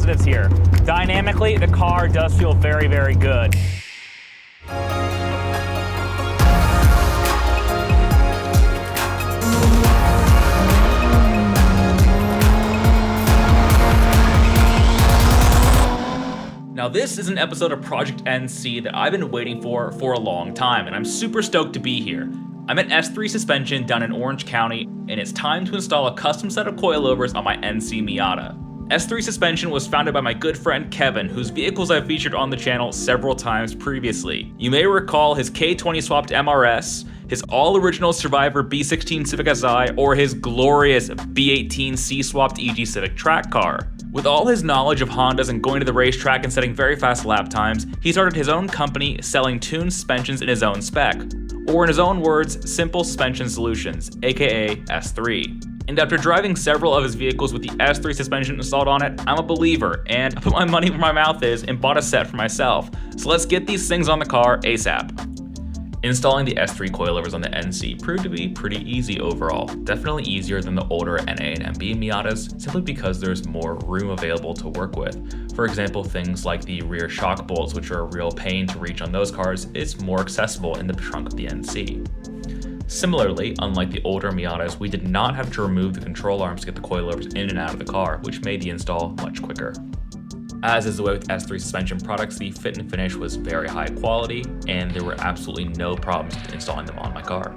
positives here. Dynamically, the car does feel very, very good. Now this is an episode of Project NC that I've been waiting for a long time, and I'm super stoked to be here. I'm at S3 Suspension down in Orange County, and it's time to install a custom set of coilovers on my NC Miata. S3 Suspension was founded by my good friend Kevin, whose vehicles I've featured on the channel several times previously. You may recall his K20 swapped MRS, his all-original Survivor B16 Civic Si, or his glorious B18 C-swapped EG Civic track car. With all his knowledge of Hondas and going to the racetrack and setting very fast lap times, he started his own company selling tuned suspensions in his own spec, or in his own words, Simple Suspension Solutions, aka S3. And after driving several of his vehicles with the S3 suspension installed on it, I'm a believer, and I put my money where my mouth is and bought a set for myself. So let's get these things on the car ASAP. Installing the S3 coilovers on the NC proved to be pretty easy overall, definitely easier than the older NA and MB Miatas, simply because there's more room available to work with. For example, things like the rear shock bolts, which are a real pain to reach on those cars, is more accessible in the trunk of the NC. Similarly, unlike the older Miatas, we did not have to remove the control arms to get the coilovers in and out of the car, which made the install much quicker. As is the way with S3 suspension products, the fit and finish was very high quality, and there were absolutely no problems with installing them on my car.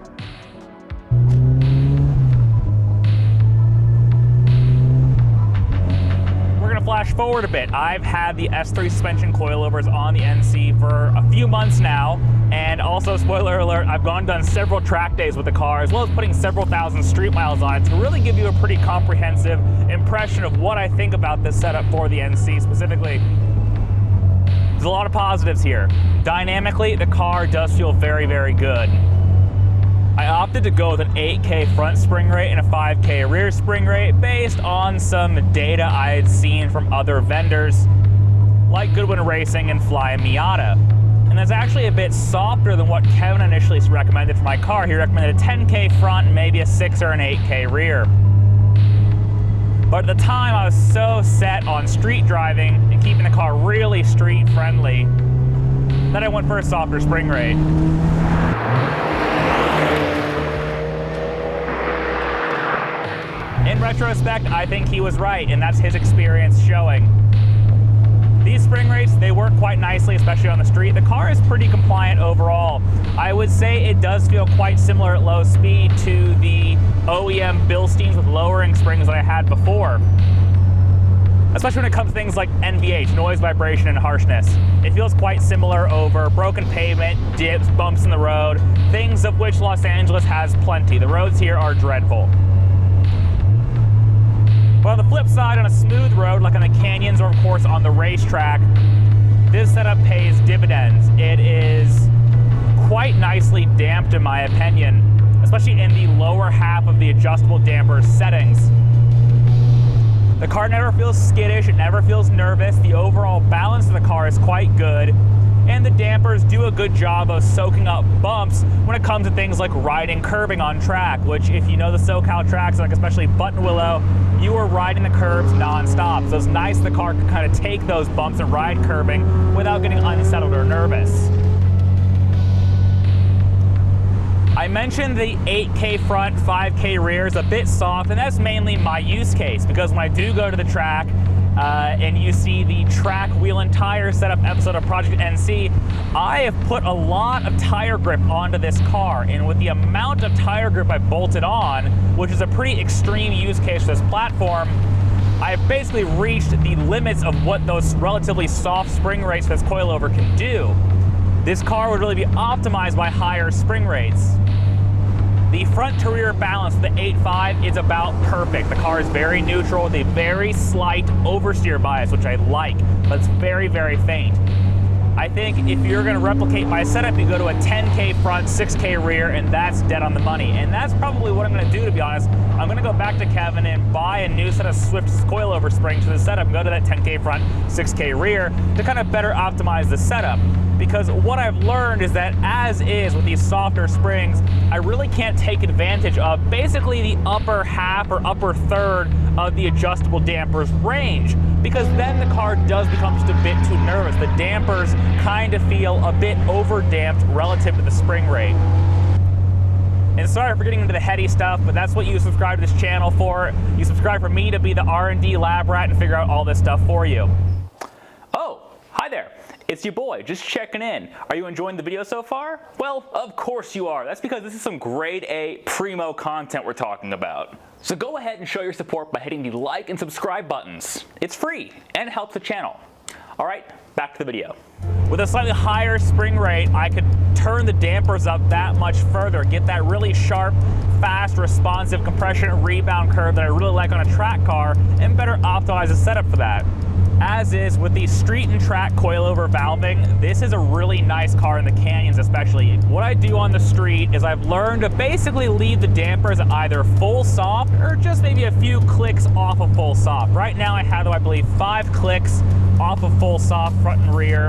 We're gonna flash forward a bit. I've had the S3 suspension coilovers on the NC for a few months now, and also, spoiler alert, I've done several track days with the car, as well as putting several thousand street miles on it to really give you a pretty comprehensive impression of what I think about this setup for the NC specifically. There's a lot of positives here. Dynamically, the car does feel very, very good. I opted to go with an 8K front spring rate and a 5K rear spring rate based on some data I had seen from other vendors like Goodwin Racing and Fly Miata. And that's actually a bit softer than what Kevin initially recommended for my car. He recommended a 10K front and maybe a 6 or an 8K rear. But at the time, I was so set on street driving and keeping the car really street friendly that I went for a softer spring rate. In retrospect, I think he was right, and that's his experience showing. These spring rates, they work quite nicely, especially on the street. The car is pretty compliant overall. I would say it does feel quite similar at low speed to the OEM Bilsteins with lowering springs that I had before. Especially when it comes to things like NVH, noise, vibration, and harshness. It feels quite similar over broken pavement, dips, bumps in the road, things of which Los Angeles has plenty. The roads here are dreadful. But on the flip side, on a smooth road, like on the canyons or of course on the racetrack, this setup pays dividends. It is quite nicely damped in my opinion, especially in the lower half of the adjustable damper settings. The car never feels skittish, it never feels nervous. The overall balance of the car is quite good, and the dampers do a good job of soaking up bumps when it comes to things like riding curbing on track, which if you know the SoCal tracks, like especially Buttonwillow, you are riding the curbs non-stop. So it's nice the car can kind of take those bumps and ride curbing without getting unsettled or nervous. I mentioned the 8K front, 5K rear is a bit soft, and that's mainly my use case, because when I do go to the track, and you see the track wheel and tire setup episode of Project NC, I have put a lot of tire grip onto this car, and with the amount of tire grip I bolted on, which is a pretty extreme use case for this platform, I've basically reached the limits of what those relatively soft spring rates for this coilover can do. This car would really be optimized by higher spring rates. The front to rear balance of the 8.5 is about perfect. The car is very neutral with a very slight oversteer bias, which I like, but it's very, very faint. I think if you're gonna replicate my setup, you go to a 10K front, 6K rear, and that's dead on the money. And that's probably what I'm gonna do, to be honest. I'm gonna go back to Kevin and buy a new set of Swift coilover springs for the setup and go to that 10K front, 6K rear to kind of better optimize the setup. because what I've learned is that as is with these softer springs, I really can't take advantage of basically the upper half or upper third of the adjustable damper's range, because then the car does become just a bit too nervous. The dampers kind of feel a bit over damped relative to the spring rate. And sorry for getting into the heady stuff, but that's what you subscribe to this channel for. You subscribe for me to be the R&D lab rat and figure out all this stuff for you. Oh, hi there. It's your boy, just checking in. Are you enjoying the video so far? Well, of course you are. That's because this is some grade A primo content we're talking about. So go ahead and show your support by hitting the like and subscribe buttons. It's free and helps the channel. All right, back to the video. With a slightly higher spring rate, I could turn the dampers up that much further, get that really sharp, fast, responsive compression and rebound curve that I really like on a track car, and better optimize the setup for that. As is with the street and track coilover valving, this is a really nice car in the canyons especially. What I do on the street is I've learned to basically leave the dampers at either full soft or just maybe a few clicks off of full soft. Right now I have, I believe, 5 clicks off of full soft front and rear.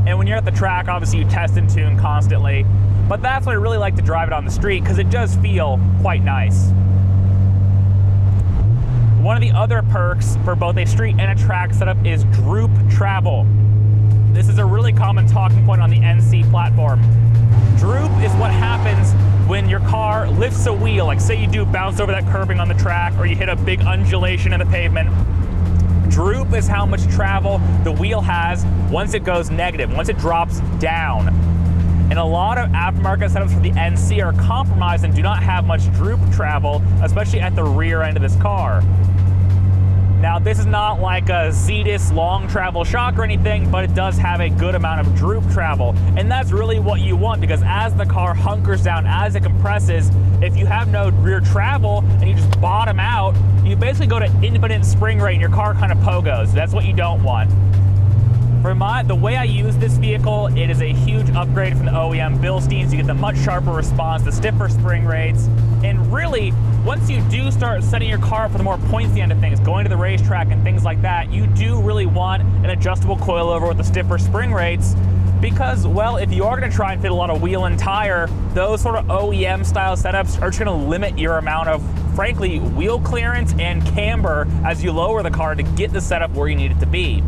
And when you're at the track, obviously you test and tune constantly. But that's why I really like to drive it on the street, because it does feel quite nice. One of the other perks for both a street and a track setup is Droop travel. This is a really common talking point on the NC platform. Droop is what happens when your car lifts a wheel, like say you do bounce over that curbing on the track or you hit a big undulation in the pavement. Droop is how much travel the wheel has once it goes negative, once it drops down. And a lot of aftermarket setups for the NC are compromised and do not have much droop travel, especially at the rear end of this car. Now, this is not like a Zetus long travel shock or anything, but it does have a good amount of droop travel. And that's really what you want, because as the car hunkers down, as it compresses, if you have no rear travel and you just bottom out, you basically go to independent spring rate and your car kind of pogos. That's what you don't want. For the way I use this vehicle, it is a huge upgrade from the OEM Bilsteins. You get the much sharper response, the stiffer spring rates, and really, once you do start setting your car up for the more pointy end of things, going to the racetrack and things like that, you do really want an adjustable coilover with the stiffer spring rates, because, well, if you are going to try and fit a lot of wheel and tire, those sort of OEM style setups are just going to limit your amount of, frankly, wheel clearance and camber as you lower the car to get the setup where you need it to be.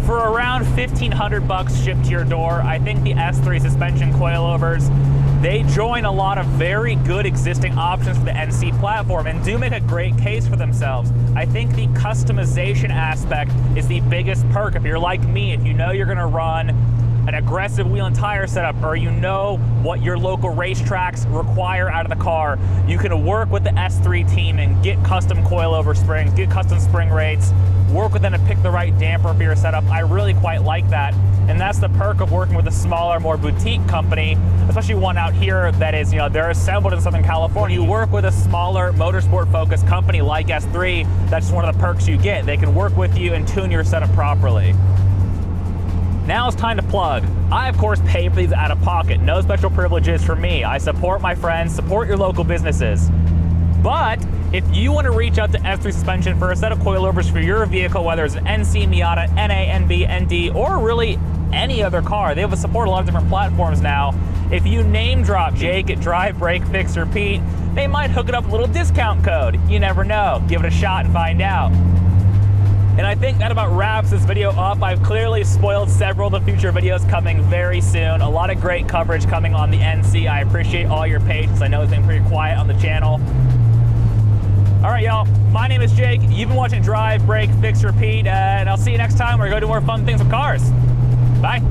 For around $1,500 shipped to your door, I think the S3 suspension coilovers, they join a lot of very good existing options for the NC platform and do make a great case for themselves. I think the customization aspect is the biggest perk. If you're like me, if you know you're going to run an aggressive wheel and tire setup, or you know what your local racetracks require out of the car, you can work with the S3 team and get custom coilover springs, get custom spring rates, work with them to pick the right damper for your setup. I really quite like that. And that's the perk of working with a smaller, more boutique company, especially one out here that is, they're assembled in Southern California. You work with a smaller motorsport-focused company like S3, that's just one of the perks you get. They can work with you and tune your setup properly. Now it's time to plug. I, of course, pay for these out of pocket. No special privileges for me. I support my friends, support your local businesses. But if you want to reach out to S3 Suspension for a set of coilovers for your vehicle, whether it's an NC, Miata, NA, NB, ND, or really any other car, they have a support a lot of different platforms now. If you name drop Jake at Drive, Brake, Fix, Repeat, they might hook it up with a little discount code. You never know. Give it a shot and find out. And I think that about wraps this video up. I've clearly spoiled several of the future videos coming very soon. A lot of great coverage coming on the NC. I appreciate all your patience. I know it's been pretty quiet on the channel. All right, y'all. My name is Jake. You've been watching Drive, Brake, Fix, Repeat, and I'll see you next time. We're going to go do more fun things with cars. Bye.